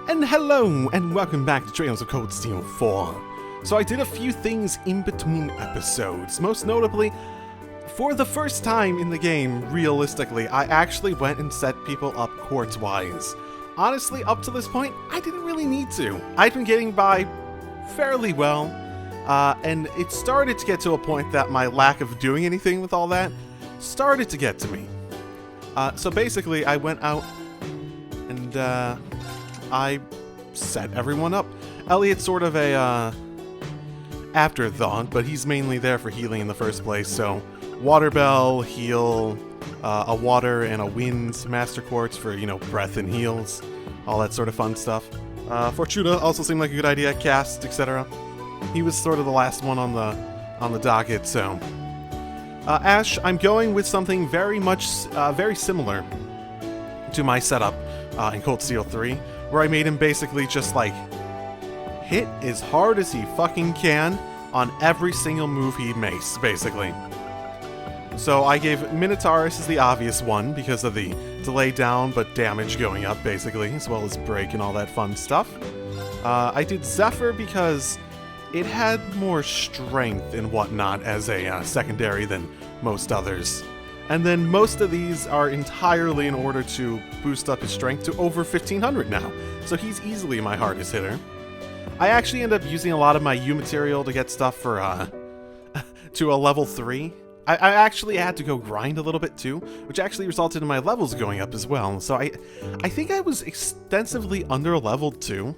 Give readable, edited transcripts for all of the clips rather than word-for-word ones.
And hello, and welcome back to Trails of Cold Steel 4. So I did a few things in between episodes. Most notably, for the first time in the game, realistically, I actually went and set people up quartz-wise. Honestly, up to this point, I didn't really need to. I'd been getting by fairly well, and it started to get to a point that my lack of doing anything with all that started to get to me. So basically, I went out and I set everyone up. Elliot's sort of a afterthought, but he's mainly there for healing in the first place, so Water Bell, heal, a Water and a Wind Master Quartz for, you know, breath and heals, all that sort of fun stuff. Fortuna also seemed like a good idea, cast, etc. He was sort of the last one on the docket, so... Ash, I'm going with something very similar to my setup in Cold Steel 3, where I made him basically just, like, hit as hard as he fucking can on every single move he makes, basically. So I gave Minotaurus as the obvious one, because of the delay down but damage going up, basically, as well as break and all that fun stuff. I did Zephyr because it had more strength and whatnot as a secondary than most others. And then most of these are entirely in order to boost up his strength to over 1500 now, so he's easily my hardest hitter. I actually end up using a lot of my U material to get stuff for, to a level 3. I actually had to go grind a little bit too, which actually resulted in my levels going up as well, so I think I was extensively under-leveled too,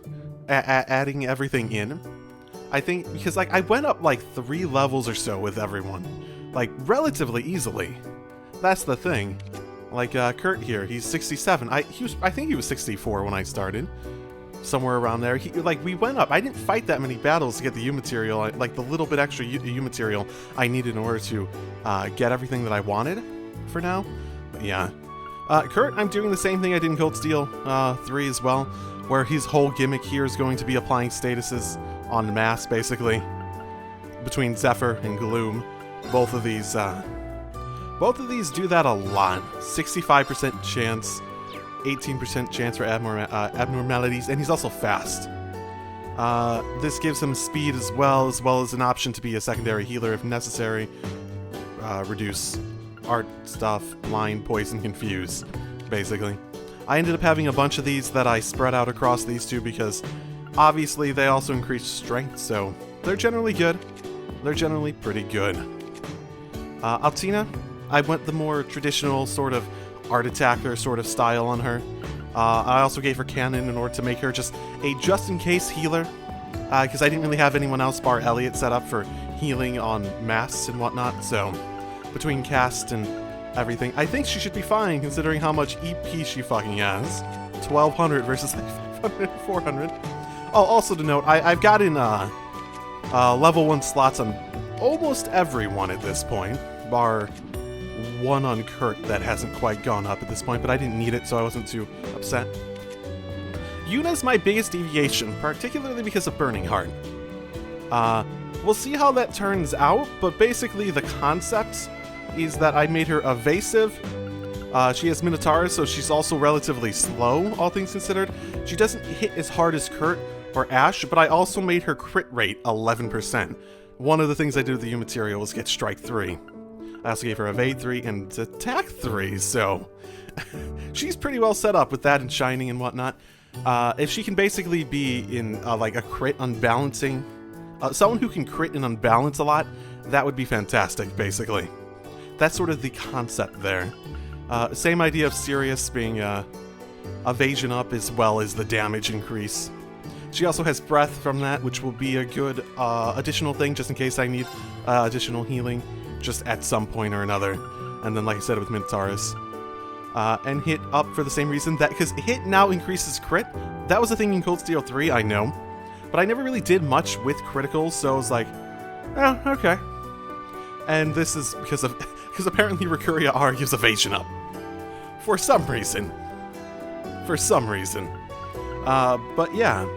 adding everything in. I think, because, like, I went up, like, 3 levels or so with everyone, like, relatively easily. That's the thing. Like, Kurt here, he's 67. I think he was 64 when I started. Somewhere around there. We went up. I didn't fight that many battles to get the U material, like the little bit extra U material I needed in order to get everything that I wanted for now. But yeah. Kurt, I'm doing the same thing I did in Cold Steel 3 as well, where his whole gimmick here is going to be applying statuses en masse, basically. Between Zephyr and Gloom. Both of these do that a lot. 65% chance, 18% chance for abnormalities, and he's also fast. This gives him speed as well as an option to be a secondary healer if necessary. Reduce art stuff, blind, poison, confuse, basically. I ended up having a bunch of these that I spread out across these two because obviously they also increase strength, so they're generally good. They're generally pretty good. Altina, I went the more traditional sort of art attacker sort of style on her. I also gave her cannon in order to make her just a just-in-case healer, because I didn't really have anyone else bar Elliot set up for healing on masks and whatnot, so between cast and everything, I think she should be fine considering how much EP she fucking has. 1200 versus like 500, 400. Oh, also to note, I've gotten level 1 slots on almost everyone at this point, bar one on Kurt that hasn't quite gone up at this point, but I didn't need it, so I wasn't too upset. Yuna's my biggest deviation, particularly because of Burning Heart. We'll see how that turns out, but basically the concept is that I made her evasive. She has Minotaurus, so she's also relatively slow, all things considered. She doesn't hit as hard as Kurt or Ash, but I also made her crit rate 11%. One of the things I did with the U material was get Strike 3. I also gave her Evade 3 and Attack 3, so she's pretty well set up with that and Shining and whatnot. If she can basically be in like a crit unbalancing, someone who can crit and unbalance a lot, that would be fantastic, basically. That's sort of the concept there. Same idea of Sirius being evasion up as well as the damage increase. She also has breath from that, which will be a good additional thing just in case I need additional healing just at some point or another. And then, like I said, with Minotaurus. And hit up for the same reason, that because hit now increases crit. That was a thing in Cold Steel 3, I know. But I never really did much with criticals, so I was like, oh, okay. And this is because apparently Recuria R gives evasion up. For some reason. But yeah.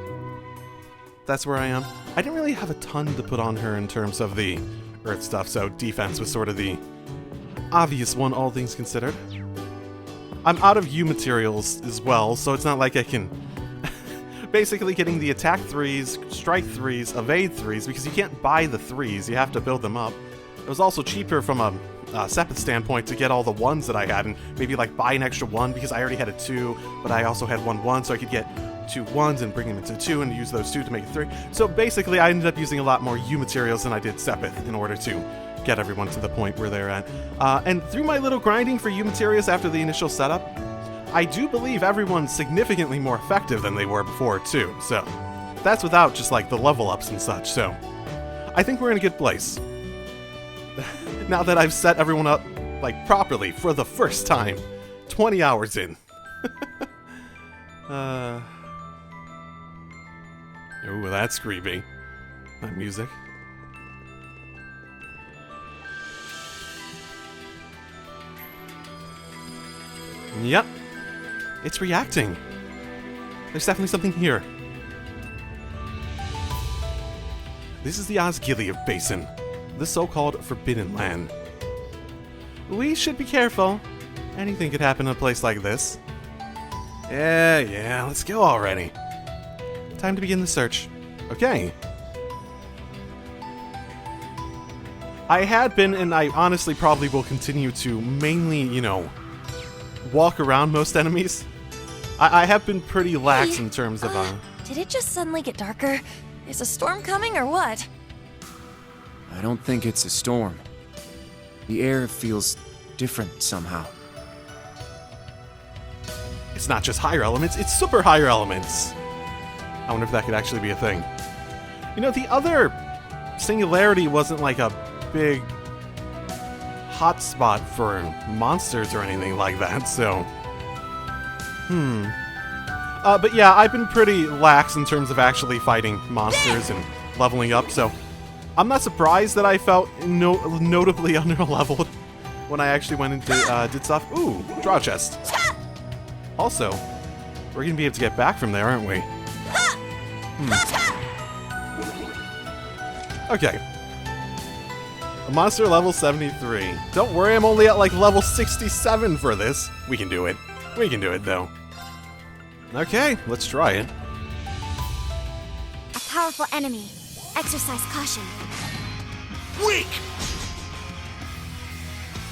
That's where I am. I didn't really have a ton to put on her in terms of the earth stuff, so defense was sort of the obvious one, all things considered. I'm out of U materials as well, so it's not like I can... Basically getting the attack 3s, strike 3s, evade 3s, because you can't buy the 3s, you have to build them up. It was also cheaper from a Sepith standpoint to get all the 1s that I had, and maybe like buy an extra 1 because I already had a 2, but I also had 1 so I could get 2 1s and bring them into 2 and use those 2 to make it 3. So basically I ended up using a lot more U materials than I did Sepith in order to get everyone to the point where they're at. And through my little grinding for U materials after the initial setup, I do believe everyone's significantly more effective than they were before, too, so that's without just, like, the level ups and such, so I think we're in a good place. Now that I've set everyone up, like, properly for the first time, 20 hours in. Ooh, that's creepy. That music. Yep. It's reacting. There's definitely something here. This is the Osgiliath Basin, the so-called Forbidden Land. We should be careful. Anything could happen in a place like this. Yeah, let's go already. Time to begin the search. Okay. I had been, and I honestly probably will continue to, mainly, you know, walk around most enemies. I have been pretty lax in terms of, Did it just suddenly get darker? Is a storm coming or what? I don't think it's a storm. The air feels different somehow. It's not just higher elements, it's super higher elements. I wonder if that could actually be a thing. You know, the other singularity wasn't like a big hotspot for monsters or anything like that, so... but yeah, I've been pretty lax in terms of actually fighting monsters and leveling up, so I'm not surprised that I felt notably under-leveled when I actually went and did stuff. Ooh, draw chest. Also, we're gonna be able to get back from there, aren't we? Okay. A monster level 73. Don't worry, I'm only at like level 67 for this. We can do it. We can do it, though. Okay, let's try it. A powerful enemy. Exercise caution. Weak!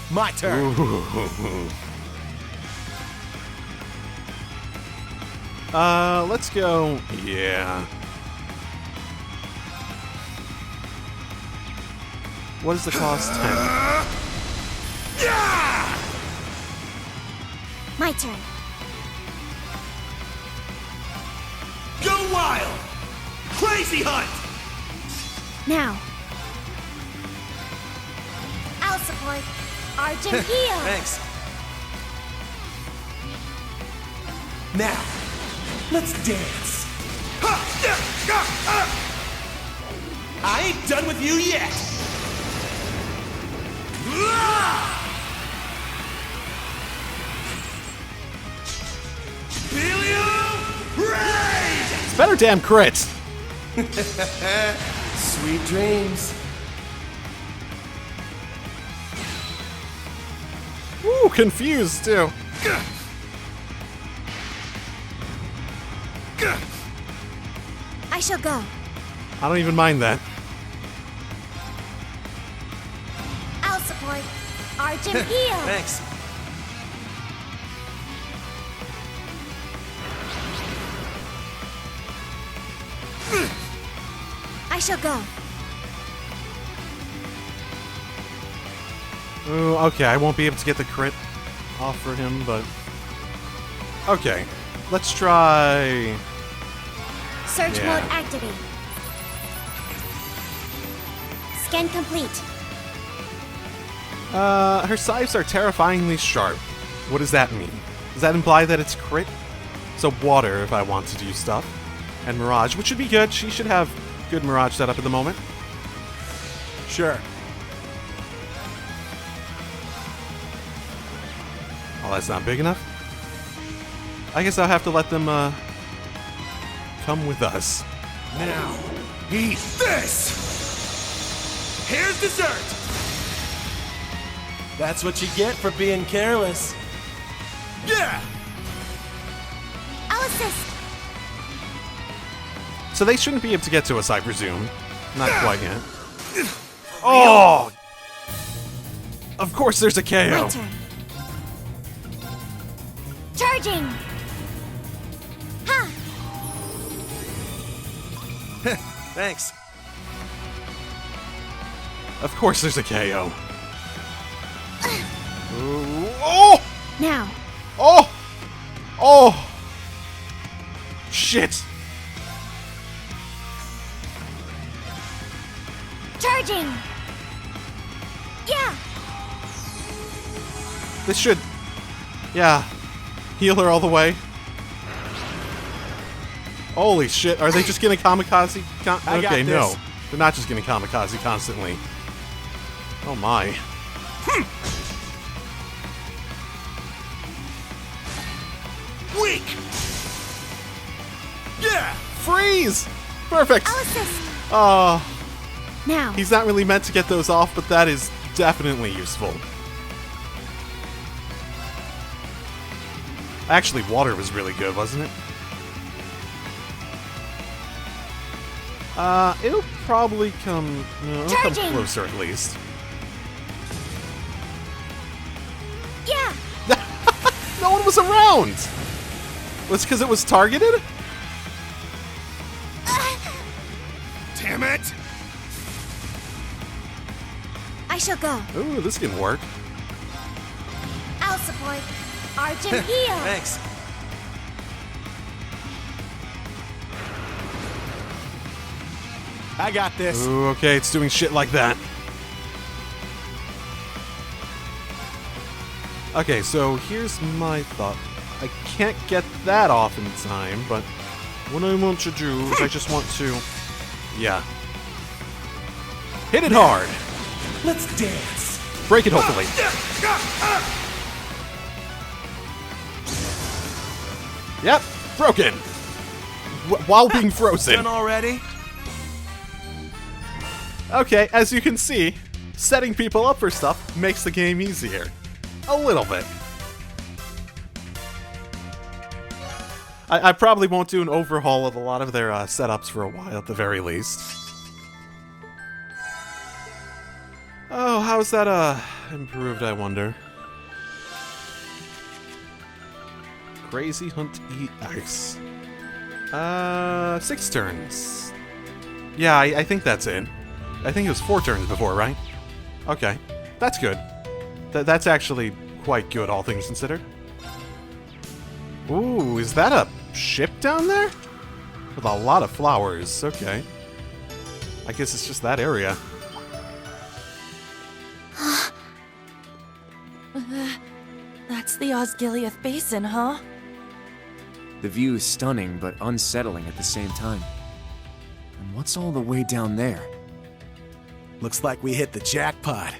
My turn. Let's go. Yeah. What is the cost? 10. My turn. Go wild! Crazy hunt! Now. I'll support. Argent heal. Thanks. Now, let's dance. I ain't done with you yet. Helium Raid! It's better damn crit! Sweet dreams. Ooh, confused too. I shall go. I don't even mind that. I'll support. Argent heal. Thanks. I shall go. Ooh, okay, I won't be able to get the crit off for him, but... Okay, let's try... Search mode activate. Scan complete. Her scythes are terrifyingly sharp. What does that mean? Does that imply that it's crit? So water, if I want to do stuff. And Mirage, which should be good. She should have good Mirage setup at the moment. Sure. Oh, that's not big enough? I guess I'll have to let them, come with us. Now, eat this! Here's dessert! That's what you get for being careless. Yeah! I'll assist. So they shouldn't be able to get to us, I presume. Not quite yet. Oh! Of course there's a KO. My turn. Charging. Ha! Thanks. Of course there's a KO. Ooh, oh! Now. Oh! Oh! Shit! Charging. Yeah. This should... Yeah. Heal her all the way. Holy shit, are they just gonna kamikaze? I got Okay, no. this. They're not just gonna kamikaze constantly. Oh my. Weak! Yeah! Freeze! Perfect! I'll assist. Oh, Now. he's not really meant to get those off, but that is definitely useful. Actually, water was really good, wasn't it? It'll probably come... No, it'll come Charging! closer at least. Yeah. No one was around! Was it because it was targeted? Damn it! I shall go. Ooh, this can work. I'll support. Argent heal. Thanks. I got this. Ooh, okay, it's doing shit like that. Okay, so here's my thought. I can't get that off in time, but what I want to do is I just want to... Yeah. Hit it hard! Let's dance. Break it, hopefully. Yep, broken! While being frozen. Done already? Okay, as you can see, setting people up for stuff makes the game easier. A little bit. I probably won't do an overhaul of a lot of their setups for a while, at the very least. Oh, how's that improved, I wonder? Crazy Hunt EX. 6 turns. Yeah, I think that's it. I think it was 4 turns before, right? Okay, that's good. That's actually quite good, all things considered. Ooh, is that a ship down there? With a lot of flowers, okay. I guess it's just that area. That's the Osgiliath Basin, huh? The view is stunning, but unsettling at the same time. And what's all the way down there? Looks like we hit the jackpot.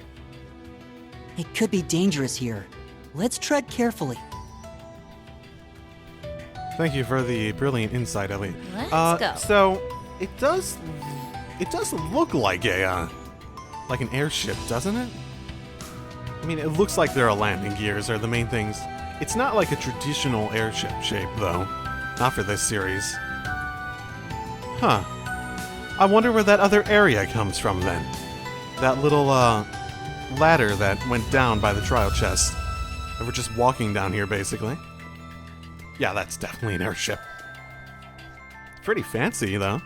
It could be dangerous here. Let's tread carefully. Thank you for the brilliant insight, Ellie. Let's go. So it does look like an airship, doesn't it? I mean, it looks like there are landing gears are the main things. It's not like a traditional airship shape, though. Not for this series. Huh. I wonder where that other area comes from, then. That little, ladder that went down by the trial chest. And we're just walking down here, basically. Yeah, that's definitely an airship. Pretty fancy, though.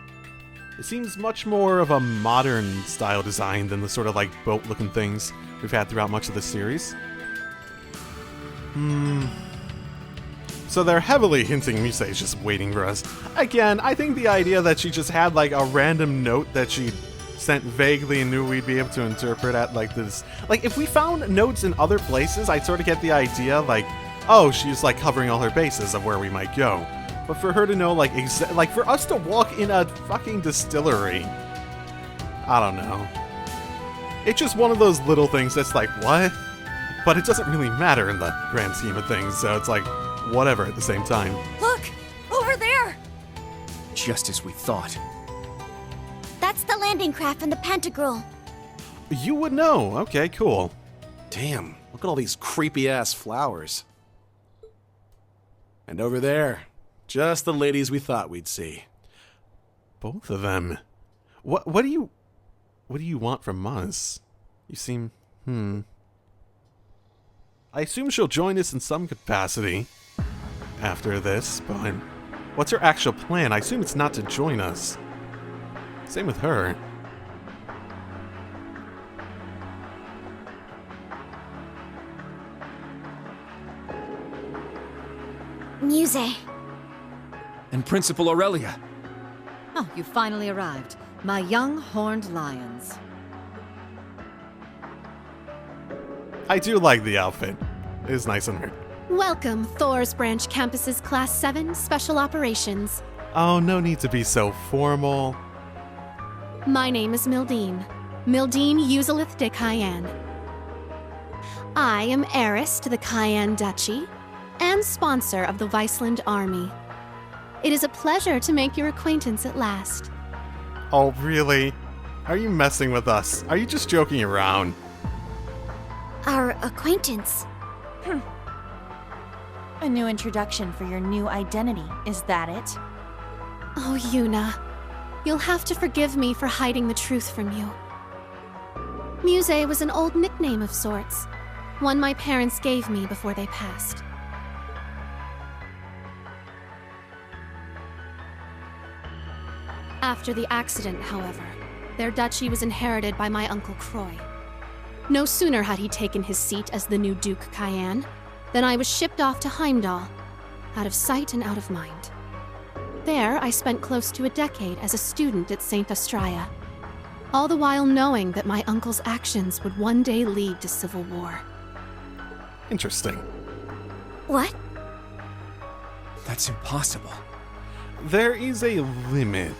It seems much more of a modern style design than the sort of, like, boat-looking things we've had throughout much of the series. So they're heavily hinting Misa is just waiting for us. Again, I think the idea that she just had, like, a random note that she sent vaguely and knew we'd be able to interpret at, like, this... Like, if we found notes in other places, I'd sort of get the idea, like, oh, she's, like, covering all her bases of where we might go. But for her to know, like, like, for us to walk in a fucking distillery... I don't know. It's just one of those little things that's like, what? But it doesn't really matter in the grand scheme of things, so it's like, whatever at the same time. Look! Over there! Just as we thought. That's the landing craft from the Pantagruel. You would know. Okay, cool. Damn, look at all these creepy-ass flowers. And over there, just the ladies we thought we'd see. Both of them. What do you want from us? You seem, I assume she'll join us in some capacity after this, but what's her actual plan? I assume it's not to join us. Same with her. Muse. And Principal Aurelia. Oh, you finally arrived. My young horned lions. I do like the outfit. It is nice on her. Welcome, Thor's Branch Campus's Class 7 Special Operations. Oh, no need to be so formal. My name is Mildine. Mildine Osgiliath de Cayenne. I am heiress to the Cayenne Duchy and sponsor of the Viceland Army. It is a pleasure to make your acquaintance at last. Oh, really? Are you messing with us? Are you just joking around? Our acquaintance. A new introduction for your new identity, is that it? Oh, Yuna. You'll have to forgive me for hiding the truth from you. Muse was an old nickname of sorts, one my parents gave me before they passed. After the accident, however, their duchy was inherited by my Uncle Croy. No sooner had he taken his seat as the new Duke Cayenne than I was shipped off to Heimdall, out of sight and out of mind. There, I spent close to a decade as a student at St. Astraea, all the while knowing that my uncle's actions would one day lead to civil war. Interesting. What? That's impossible. There is a limit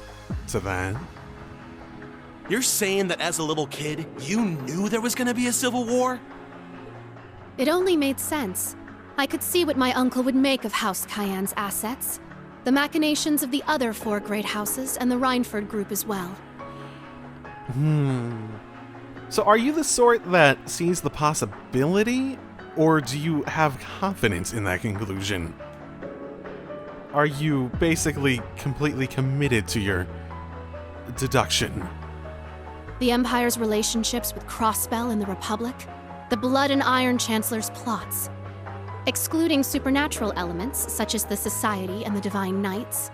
to that. You're saying that as a little kid, you knew there was gonna be a civil war? It only made sense. I could see what my uncle would make of House Cayenne's assets, the machinations of the other 4 great houses, and the Rhineford group as well. So are you the sort that sees the possibility, or do you have confidence in that conclusion? Are you basically completely committed to your deduction? The Empire's relationships with Crossbell and the Republic, the Blood and Iron Chancellor's plots. Excluding supernatural elements, such as the Society and the Divine Knights,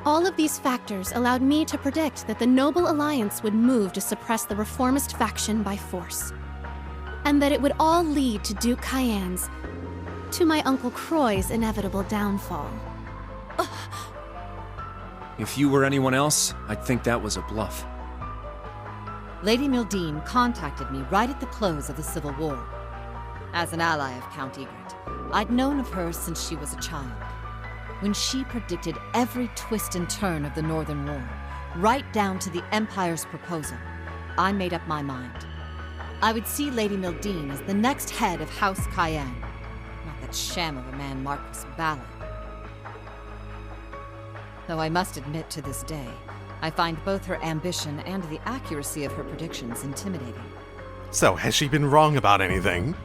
all of these factors allowed me to predict that the Noble Alliance would move to suppress the reformist faction by force. And that it would all lead to Duke Cayenne's, to my Uncle Croy's inevitable downfall. If you were anyone else, I'd think that was a bluff. Lady Mildine contacted me right at the close of the Civil War. As an ally of Count Egret, I'd known of her since she was a child. When she predicted every twist and turn of the Northern War, right down to the Empire's proposal, I made up my mind. I would see Lady Mildine as the next head of House Cayenne, not that sham of a man Marquis Ballard. Though I must admit to this day, I find both her ambition and the accuracy of her predictions intimidating. So, has she been wrong about anything?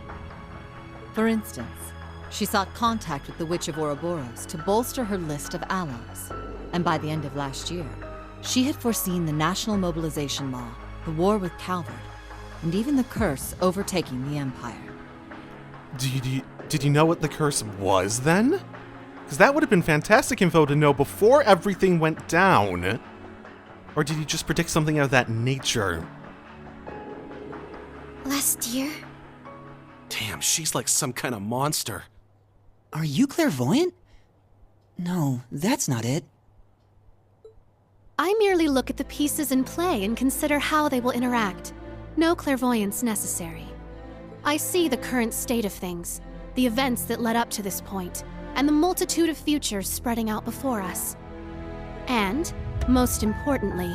For instance, she sought contact with the Witch of Ouroboros to bolster her list of allies. And by the end of last year, she had foreseen the national mobilization law, the war with Calvard, and even the curse overtaking the Empire. Did you know what the curse was then? Because that would have been fantastic info to know before everything went down. Or did you just predict something of that nature? Last year? Damn, she's like some kind of monster. Are you clairvoyant? No, that's not it. I merely look at the pieces in play and consider how they will interact. No clairvoyance necessary. I see the current state of things, the events that led up to this point, and the multitude of futures spreading out before us. And, most importantly,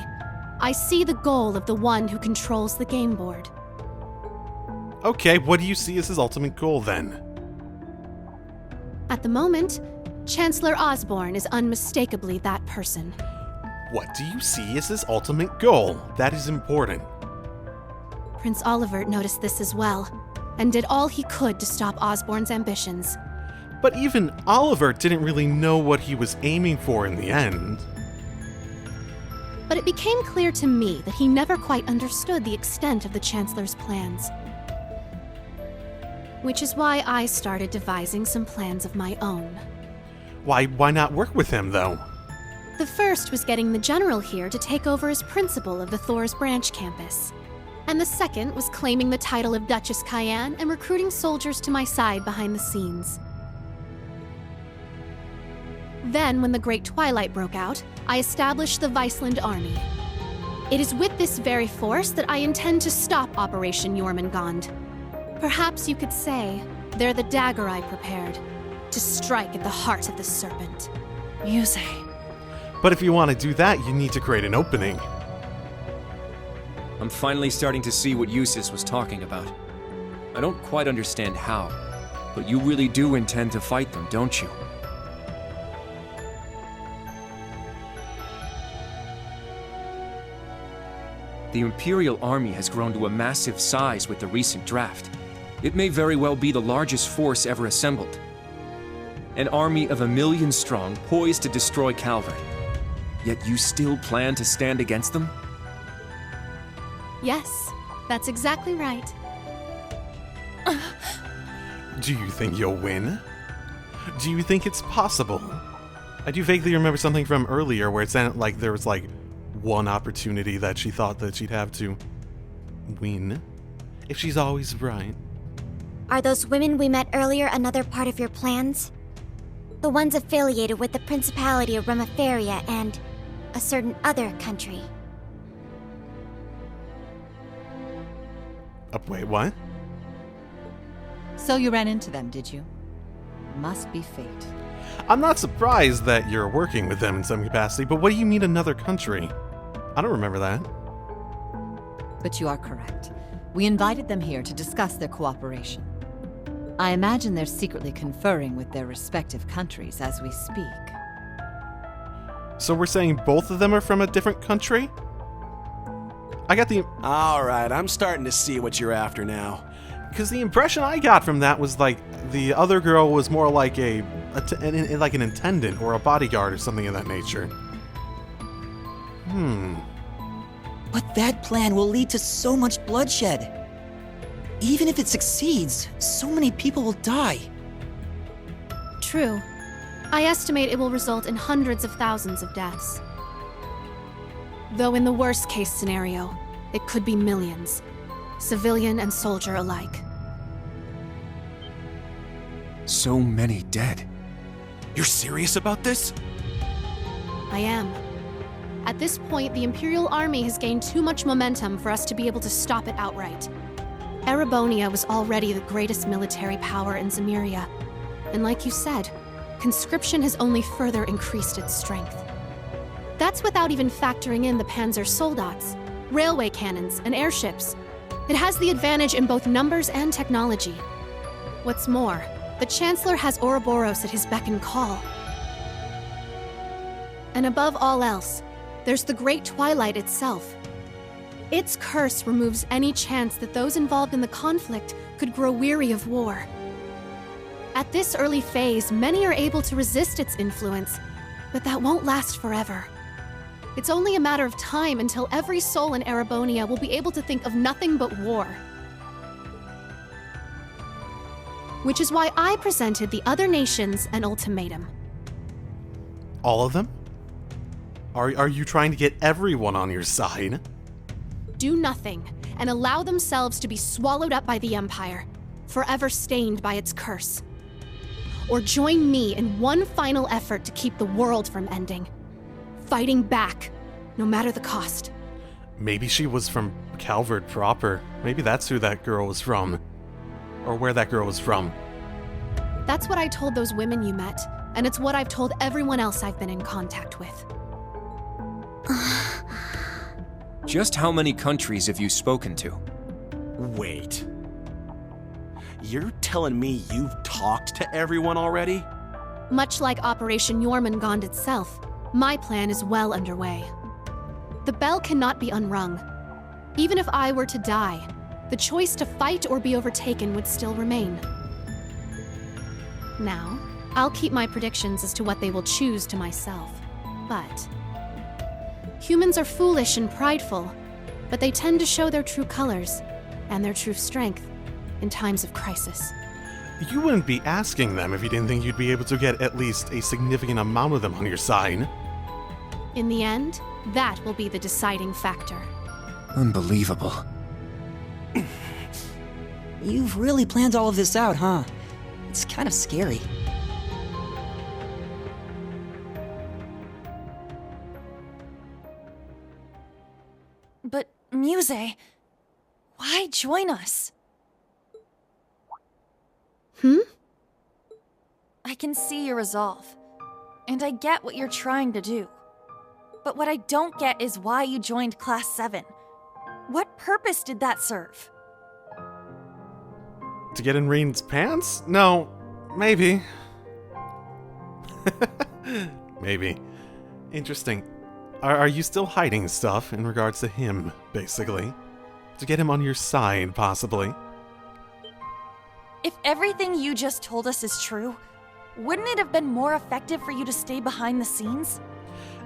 I see the goal of the one who controls the game board. Okay, what do you see as his ultimate goal then? At the moment, Chancellor Osborne is unmistakably that person. What do you see as his ultimate goal? That is important. Prince Olivert noticed this as well, and did all he could to stop Osborne's ambitions. But even Oliver didn't really know what he was aiming for in the end. But it became clear to me that he never quite understood the extent of the Chancellor's plans. Which is why I started devising some plans of my own. Why not work with him, though? The first was getting the General here to take over as principal of the Thor's Branch campus. And the second was claiming the title of Duchess Cayenne and recruiting soldiers to my side behind the scenes. Then, when the Great Twilight broke out, I established the Viceland Army. It is with this very force that I intend to stop Operation Jormungand. Perhaps you could say they're the dagger I prepared to strike at the heart of the serpent. Muse. But if you want to do that, you need to create an opening. I'm finally starting to see what Eustace was talking about. I don't quite understand how, but you really do intend to fight them, don't you? The Imperial Army has grown to a massive size with the recent draft. It may very well be the largest force ever assembled. An army of 1 million strong, poised to destroy Calvert. Yet you still plan to stand against them? Yes, that's exactly right. Do you think you'll win? Do you think it's possible? I do vaguely remember something from earlier where it sounded like there was one opportunity that she thought that she'd have to win. If she's always right. Are those women we met earlier another part of your plans? The ones affiliated with the Principality of Remiferia and a certain other country. Wait, what? So you ran into them, did you? Must be fate. I'm not surprised that you're working with them in some capacity, but what do you mean another country? I don't remember that. But you are correct. We invited them here to discuss their cooperation. I imagine they're secretly conferring with their respective countries as we speak. So we're saying both of them are from a different country? I got the... Alright, I'm starting to see what you're after now. Because the impression I got from that was the other girl was more like an attendant or a bodyguard or something of that nature. But that plan will lead to so much bloodshed. Even if it succeeds, so many people will die. True. I estimate it will result in hundreds of thousands of deaths. Though in the worst case scenario, it could be millions, civilian and soldier alike. So many dead. You're serious about this? I am. At this point, the Imperial Army has gained too much momentum for us to be able to stop it outright. Erebonia was already the greatest military power in Zemuria, and like you said, conscription has only further increased its strength. That's without even factoring in the Panzer Soldats, railway cannons, and airships. It has the advantage in both numbers and technology. What's more, the Chancellor has Ouroboros at his beck and call. And above all else, there's the Great Twilight itself. Its curse removes any chance that those involved in the conflict could grow weary of war. At this early phase, many are able to resist its influence, but that won't last forever. It's only a matter of time until every soul in Erebonia will be able to think of nothing but war. Which is why I presented the other nations an ultimatum. All of them? Are you trying to get everyone on your side? Do nothing, and allow themselves to be swallowed up by the Empire, forever stained by its curse. Or join me in one final effort to keep the world from ending. Fighting back, no matter the cost. Maybe she was from Calvert proper. Maybe that's who that girl was from. Or where that girl was from. That's what I told those women you met, and it's what I've told everyone else I've been in contact with. Just how many countries have you spoken to? Wait. You're telling me you've talked to everyone already? Much like Operation Jormungand itself, my plan is well underway. The bell cannot be unrung. Even if I were to die, the choice to fight or be overtaken would still remain. Now, I'll keep my predictions as to what they will choose to myself. But humans are foolish and prideful, but they tend to show their true colors and their true strength in times of crisis. You wouldn't be asking them if you didn't think you'd be able to get at least a significant amount of them on your side. In the end, that will be the deciding factor. Unbelievable. You've really planned all of this out, huh? It's kind of scary. But, Muse, why join us? I can see your resolve, and I get what you're trying to do. But what I don't get is why you joined Class 7. What purpose did that serve? To get in Rain's pants? No, maybe. Maybe. Interesting. Are you still hiding stuff in regards to him, basically? To get him on your side, possibly? If everything you just told us is true, wouldn't it have been more effective for you to stay behind the scenes?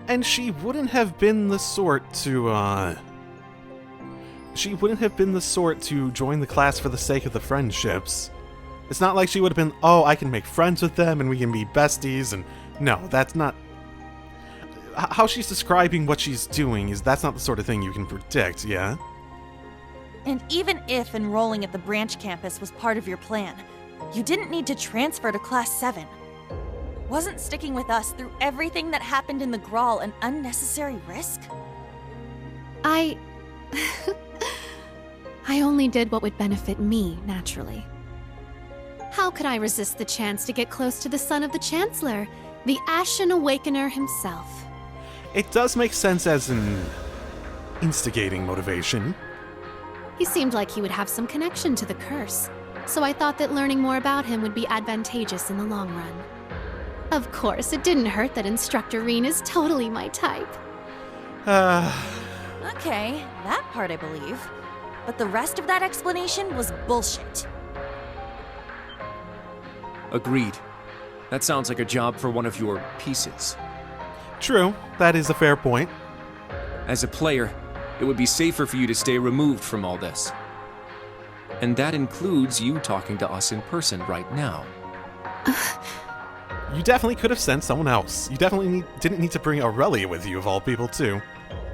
And she wouldn't have been the sort to, She wouldn't have been the sort to join the class for the sake of the friendships. It's not like she would have been, oh, I can make friends with them and we can be besties, and no, that's not... How she's describing what she's doing that's not the sort of thing you can predict, yeah? And even if enrolling at the branch campus was part of your plan, you didn't need to transfer to Class 7. Wasn't sticking with us through everything that happened in the Grawl an unnecessary risk? I only did what would benefit me, naturally. How could I resist the chance to get close to the son of the Chancellor, the Ashen Awakener himself? It does make sense as an instigating motivation. He seemed like he would have some connection to the curse, so I thought that learning more about him would be advantageous in the long run. Of course, it didn't hurt that Instructor Reen is totally my type. Okay, that part I believe. But the rest of that explanation was bullshit. Agreed. That sounds like a job for one of your pieces. True, that is a fair point. As a player, it would be safer for you to stay removed from all this. And that includes you talking to us in person right now. You definitely could have sent someone else. You definitely didn't need to bring Aurelia with you, of all people, too.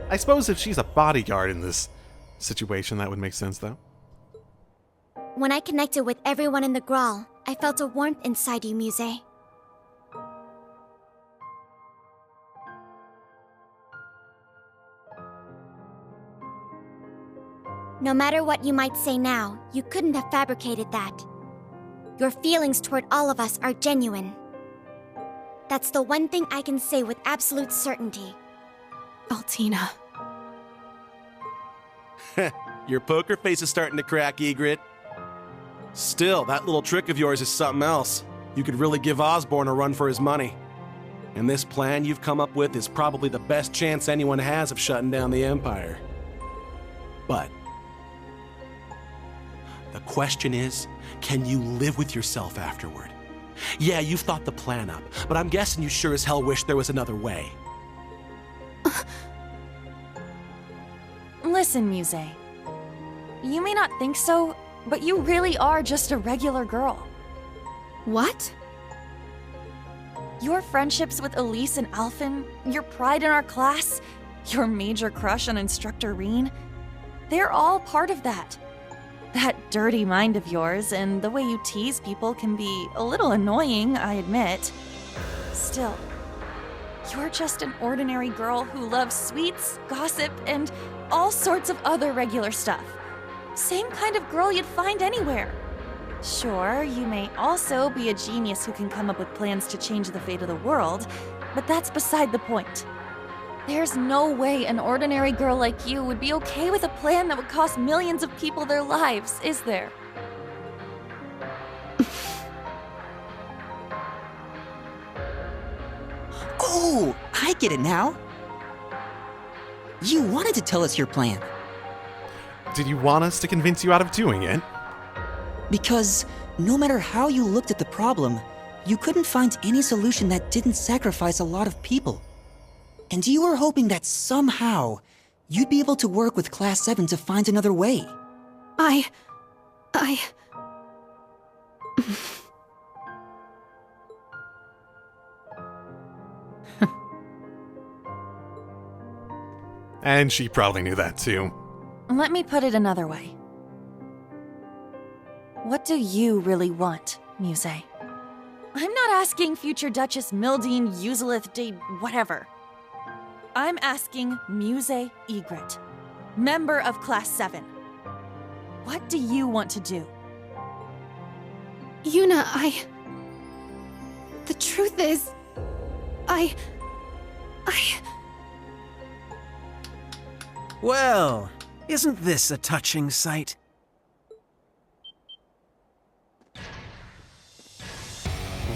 I suppose if she's a bodyguard in this situation, that would make sense, though. When I connected with everyone in the Grawl, I felt a warmth inside you, Muse. No matter what you might say now, you couldn't have fabricated that. Your feelings toward all of us are genuine. That's the one thing I can say with absolute certainty. Altina. Your poker face is starting to crack, Egret. Still, that little trick of yours is something else. You could really give Osborne a run for his money. And this plan you've come up with is probably the best chance anyone has of shutting down the Empire. But the question is, can you live with yourself afterward? Yeah, you've thought the plan up, but I'm guessing you sure as hell wish there was another way. Listen, Muse. You may not think so, but you really are just a regular girl. What? Your friendships with Elise and Alphen, your pride in our class, your major crush on Instructor Reen, they're all part of that. That dirty mind of yours and the way you tease people can be a little annoying, I admit. Still, you're just an ordinary girl who loves sweets, gossip, and all sorts of other regular stuff. Same kind of girl you'd find anywhere. Sure, you may also be a genius who can come up with plans to change the fate of the world, but that's beside the point. There's no way an ordinary girl like you would be okay with a plan that would cost millions of people their lives, is there? Oh, I get it now. You wanted to tell us your plan. did you want us to convince you out of doing it? Because no matter how you looked at the problem, you couldn't find any solution that didn't sacrifice a lot of people. And you were hoping that somehow you'd be able to work with Class 7 to find another way. I... And she probably knew that too. Let me put it another way. What do you really want, Muse? I'm not asking future Duchess Mildine Osgiliath whatever. I'm asking Muse Egret, member of Class 7. What do you want to do? Yuna, the truth is... Well, isn't this a touching sight?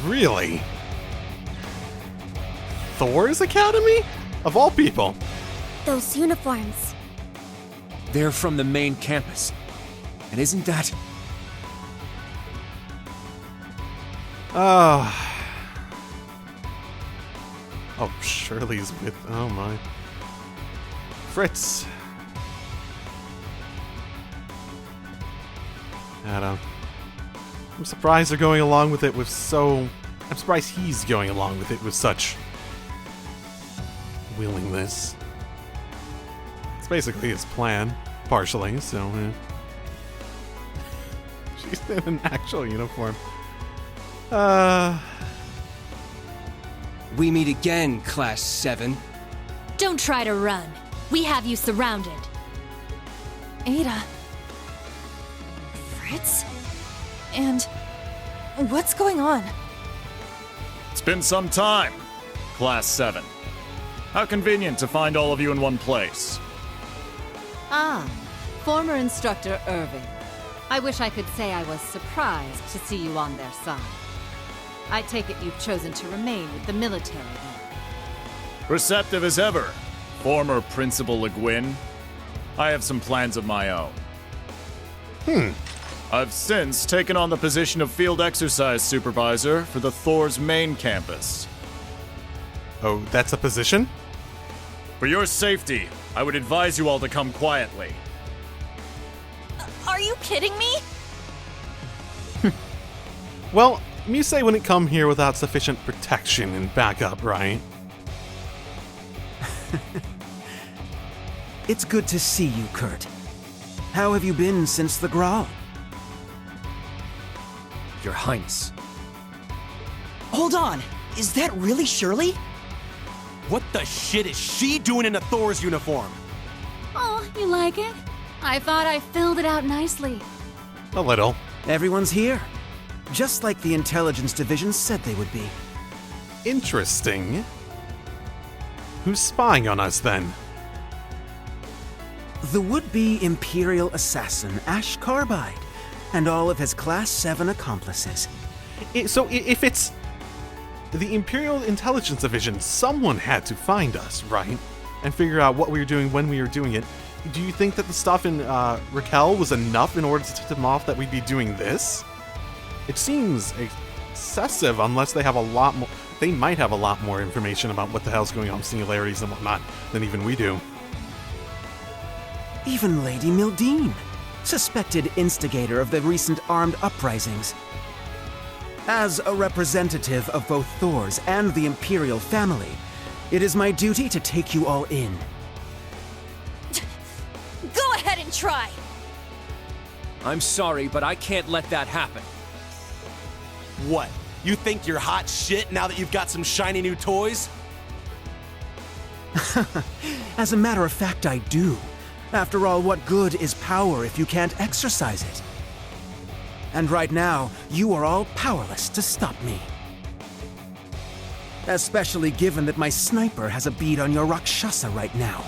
Really? Thor's Academy? Of all people. Those uniforms. They're from the main campus. And isn't that... Oh, Shirley's with... Oh my. Fritz. I'm surprised they're going along with it with so... I'm surprised he's going along with it with such... willingness. It's basically his plan, partially, so... She's in an actual uniform. We meet again, Class 7. Don't try to run. We have you surrounded. Ada. Fritz? And what's going on? It's been some time, Class 7. How convenient to find all of you in one place. Ah, former instructor Irving. I wish I could say I was surprised to see you on their side. I take it you've chosen to remain with the military then. Receptive as ever, former Principal Le Guin. I have some plans of my own. I've since taken on the position of Field Exercise Supervisor for the Thor's main campus. Oh, that's a position? For your safety, I would advise you all to come quietly. Are you kidding me? Well, Muse wouldn't come here without sufficient protection and backup, right? It's good to see you, Kurt. How have you been since the Graal? Your Highness. Hold on! Is that really Shirley? What the shit is she doing in a Thor's uniform? Oh, you like it? I thought I filled it out nicely. A little. Everyone's here. Just like the Intelligence Division said they would be. Interesting. Who's spying on us, then? The would-be Imperial assassin, Ash Carbide, and all of his Class 7 accomplices. So if it's the Imperial Intelligence Division, someone had to find us, right? And figure out what we were doing when we were doing it. Do you think that the stuff in Raquel was enough in order to tip them off that we'd be doing this? It seems excessive unless they have a lot more... They might have a lot more information about what the hell's going on with singularities and whatnot than even we do. Even Lady Mildine, suspected instigator of the recent armed uprisings. As a representative of both Thor's and the Imperial family, it is my duty to take you all in. Go ahead and try! I'm sorry, but I can't let that happen. What? You think you're hot shit now that you've got some shiny new toys? As a matter of fact, I do. After all, what good is power if you can't exercise it? And right now, you are all powerless to stop me. Especially given that my sniper has a bead on your Rakshasa right now.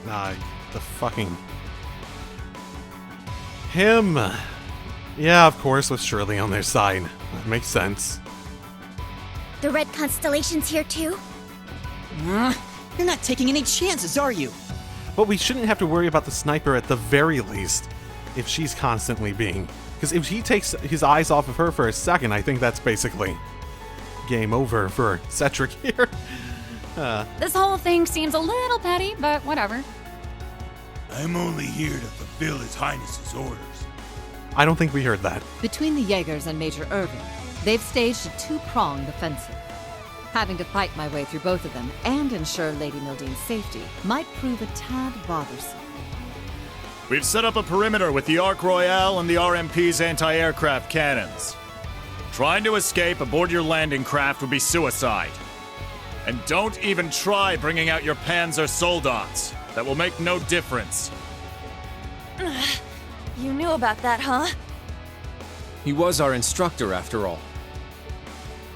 Nah, the fucking... Him! Yeah, of course, with Shirley on their side. That makes sense. The red constellation's here too? You're not taking any chances, are you? But we shouldn't have to worry about the sniper at the very least, if she's constantly being. Because if he takes his eyes off of her for a second, I think that's basically game over for Cedric here. This whole thing seems a little petty, but whatever. I'm only here to fulfill His Highness's orders. I don't think we heard that. Between the Jaegers and Major Irving, they've staged a two-pronged offensive. Having to fight my way through both of them and ensure Lady Mildene's safety might prove a tad bothersome. We've set up a perimeter with the Arc Royale and the RMP's anti-aircraft cannons. Trying to escape aboard your landing craft would be suicide. And don't even try bringing out your Panzer Soldats. That will make no difference. You knew about that, huh? He was our instructor, after all.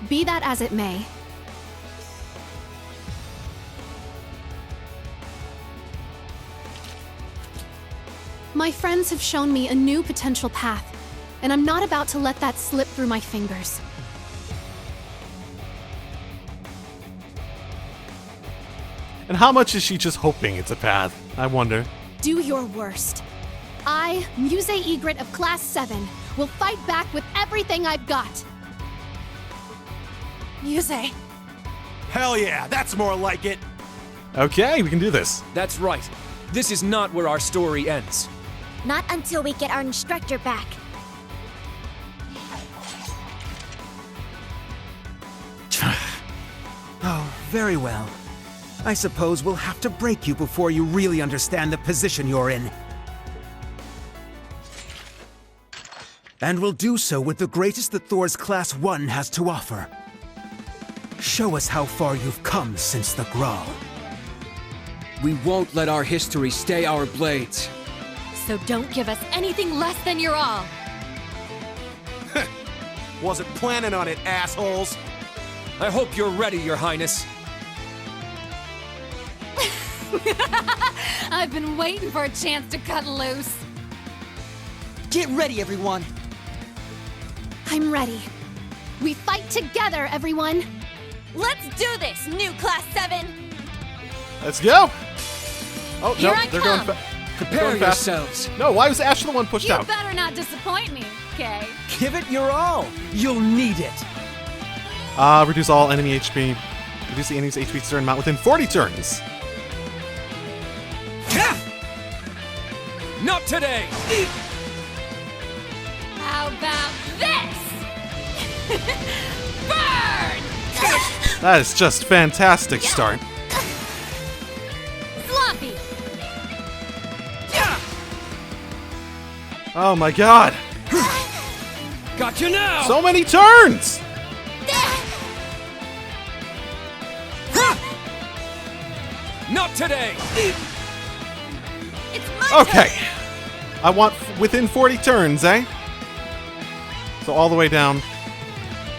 Be that as it may, my friends have shown me a new potential path, and I'm not about to let that slip through my fingers. And how much is she just hoping it's a path? I wonder. Do your worst. I, Muse Egret of Class 7, will fight back with everything I've got. Muse. Hell yeah, that's more like it. Okay, we can do this. That's right. This is not where our story ends. Not until we get our instructor back. Oh, very well. I suppose we'll have to break you before you really understand the position you're in. And we'll do so with the greatest that Thor's Class 1 has to offer. Show us how far you've come since the Graal. We won't let our history stay our blades. So don't give us anything less than your all. Wasn't planning on it, assholes. I hope you're ready, Your Highness. I've been waiting for a chance to cut loose. Get ready, everyone. I'm ready. We fight together, everyone! Let's do this, new Class 7! Let's go! Oh, Here no, I they're come. going Prepare going fast. yourselves. No, why was Ash the one pushed You out? better not disappoint me, okay? Give it your all. You'll need it. Reduce all enemy HP. Reduce the enemy's HP to certain amount within 40 turns. Not today! How about this? Burn! That is just fantastic start. Sloppy! Oh my god! Got you now! So many turns! Not today! It's my Okay. I want within 40 turns, eh? So all the way down.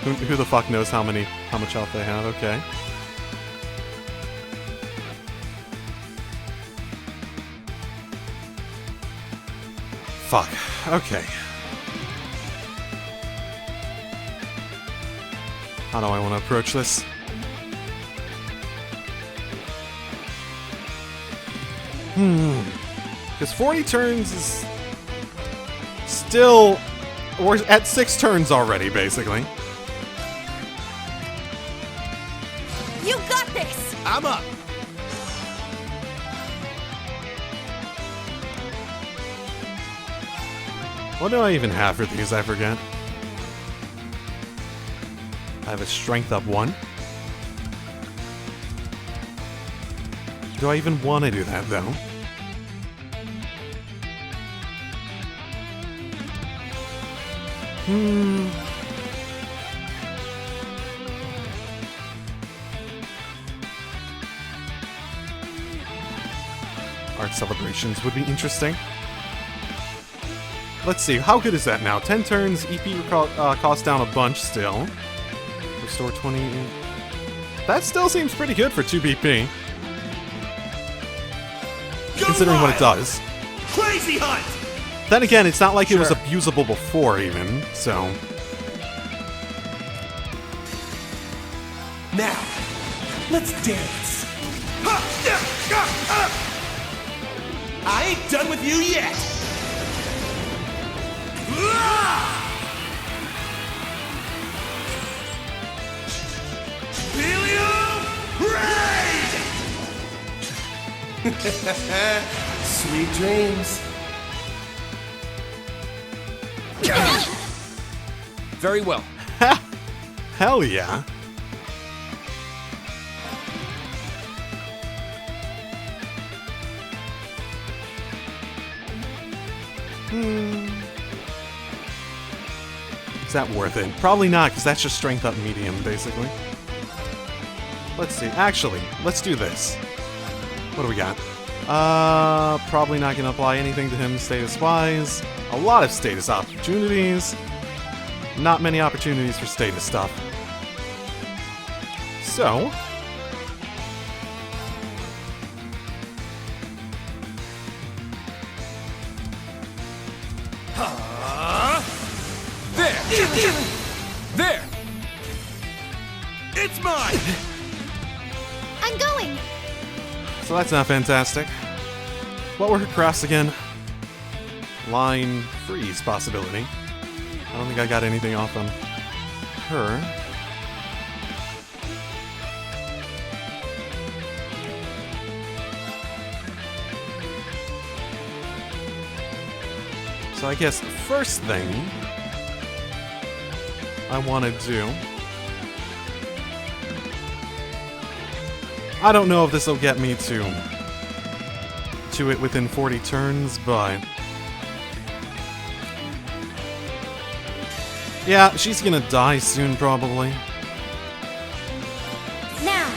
Who the fuck knows how much health they have? Okay. Fuck. Okay. How do I want to approach this? Because 40 turns is still... We're at 6 turns already, basically. You got this! I'm up. What do I even have for these? I forget. I have a strength up 1. Do I even want to do that, though? Art celebrations would be interesting. Let's see, how good is that now? 10 turns, EP cost down a bunch still. Restore 20. That still seems pretty good for 2 BP. Considering what it does. Crazy Hunt! Then again, it's not like it was abusable before, even, so... Now, let's dance. I ain't done with you yet. Sweet dreams. Very well. Hell yeah. Is that worth it? Probably not, because that's just strength up medium, basically. Let's see. Actually, let's do this. What do we got? Probably not going to apply anything to him status-wise. A lot of status opportunities. Not many opportunities for status stuff. So... There! It's mine! I'm going! So that's not fantastic. What were her crafts again? Line freeze possibility. I don't think I got anything off on her. So I guess the first thing I want to do... I don't know if this will get me to it within 40 turns, but... yeah, she's gonna die soon, probably. Now,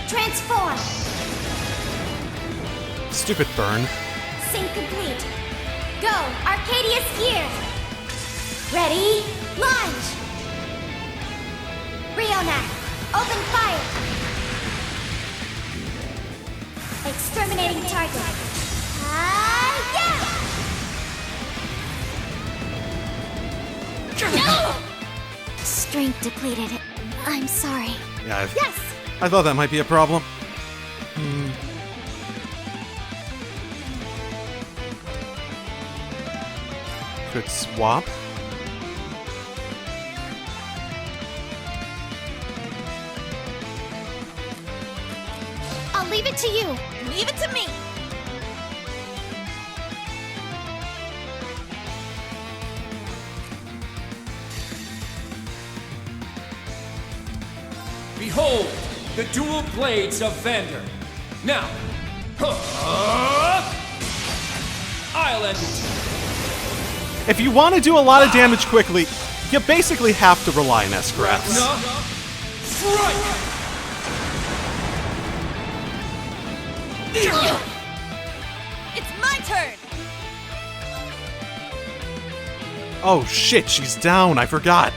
transform! Stupid burn. Sync complete. Go, Arcadius here! Ready, launch! Rionac, open fire! Exterminating target. Yeah! Strength depleted. I'm sorry. Yeah, Yes! I thought that might be a problem. Could swap. I'll leave it to you. Leave it to me! Behold, the dual blades of Vander. Now, I'll end it. If you want to do a lot of damage quickly, you basically have to rely on S-Crafts. Strike! It's my turn! Oh shit, she's down, I forgot.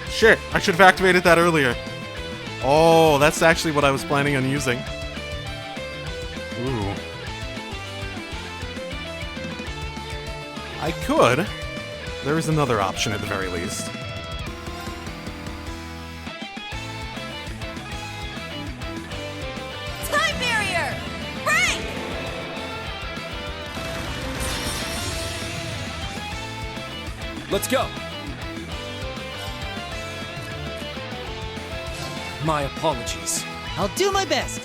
Shit, I should have activated that earlier. Oh, that's actually what I was planning on using. Ooh. I could. There is another option at the very least. Time barrier! Break! Let's go. My apologies. I'll do my best.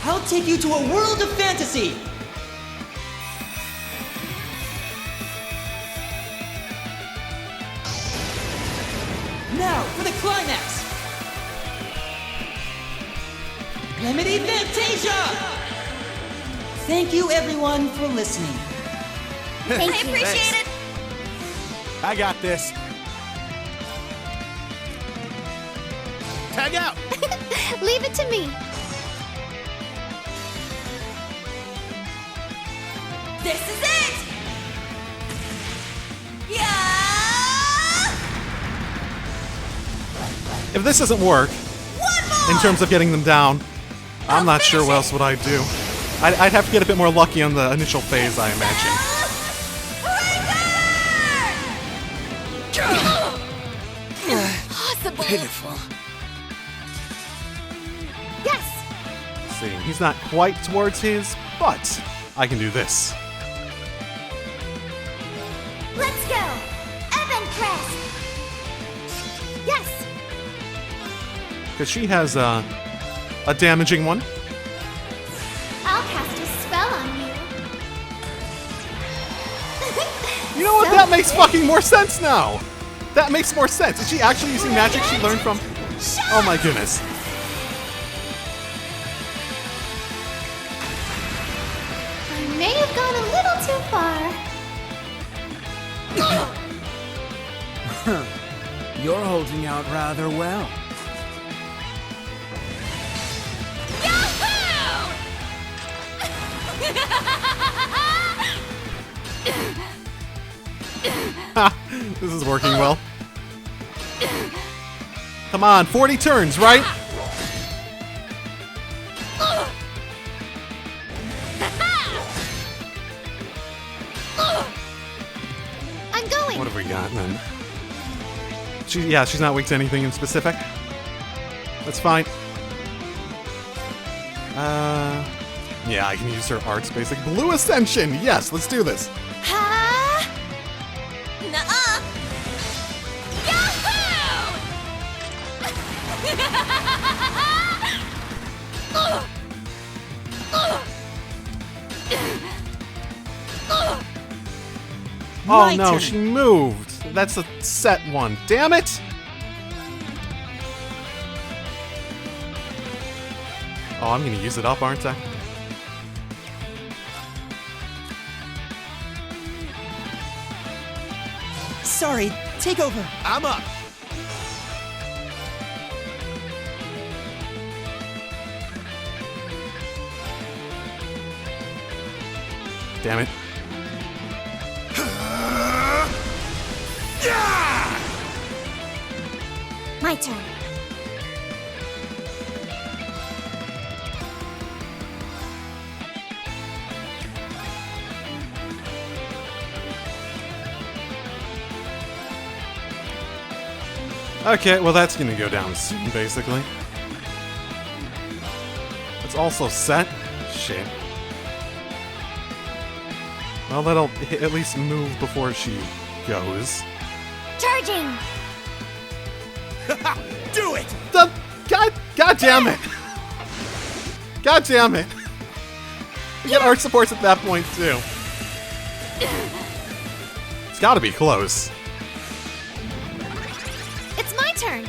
I'll take you to a world of fantasy. Now for the climax. Remedy Fantasia! Thank you everyone for listening. I appreciate it! I got this. Tag out! Leave it to me. This is it! Yeah! If this doesn't work, in terms of getting them down, I'm not sure what else would I do. I'd have to get a bit more lucky on the initial phase, I imagine. pitiful. Yes! See, he's not quite towards his, but I can do this. Let's go! Evan Crest! Yes! Because she has a damaging one. I'll cast a spell on you. You know what? That makes fucking more sense now. That makes more sense. Is she actually using magic she learned from? Oh my goodness. I may have gone a little too far. You're holding out rather well. Ha! This is working well. Come on, 40 turns, right? I'm going! What have we got then? She's not weak to anything in specific. That's fine. Yeah, I can use her arts basic. Blue Ascension! Yes, let's do this. Ha! Nuh-uh! Oh no, she moved. That's a set one. Damn it! Oh, I'm gonna use it up, aren't I? Sorry, take over. I'm up. Damn it. My turn. Okay, well that's gonna go down soon, basically. It's also set. Shit. Well, that'll at least move before she goes. Charging! Do it! God damn it! God damn it! We get art supports at that point too. It's gotta be close. It's my turn!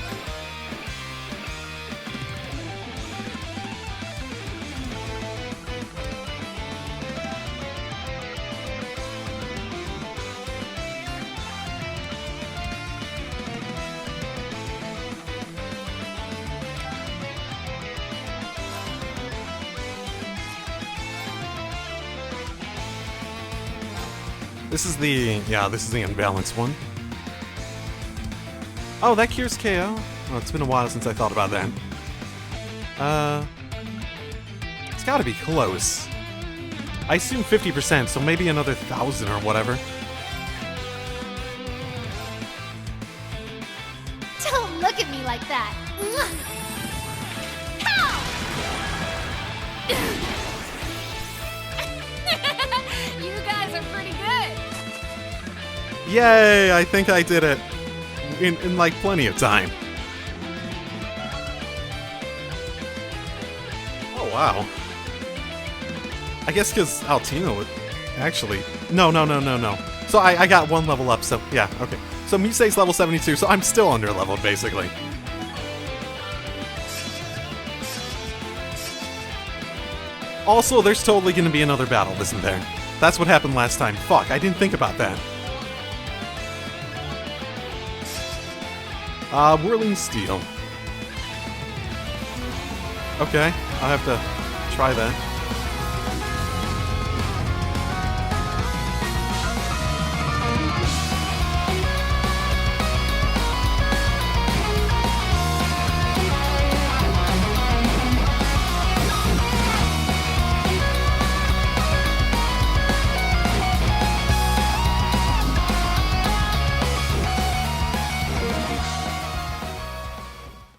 This is the unbalanced one. Oh, that cures KO. Oh, it's been a while since I thought about that. It's gotta be close. I assume 50%, so maybe another 1,000 or whatever. Don't look at me like that. You guys are pretty good. Yay! I think I did it. In like plenty of time. Oh wow. I guess because Altina would actually. No. So I got one level up, so yeah, okay. So Musei's level 72, so I'm still under leveled basically. Also, there's totally gonna be another battle, isn't there? That's what happened last time. Fuck, I didn't think about that. Whirling Steel. Okay, I'll have to try that.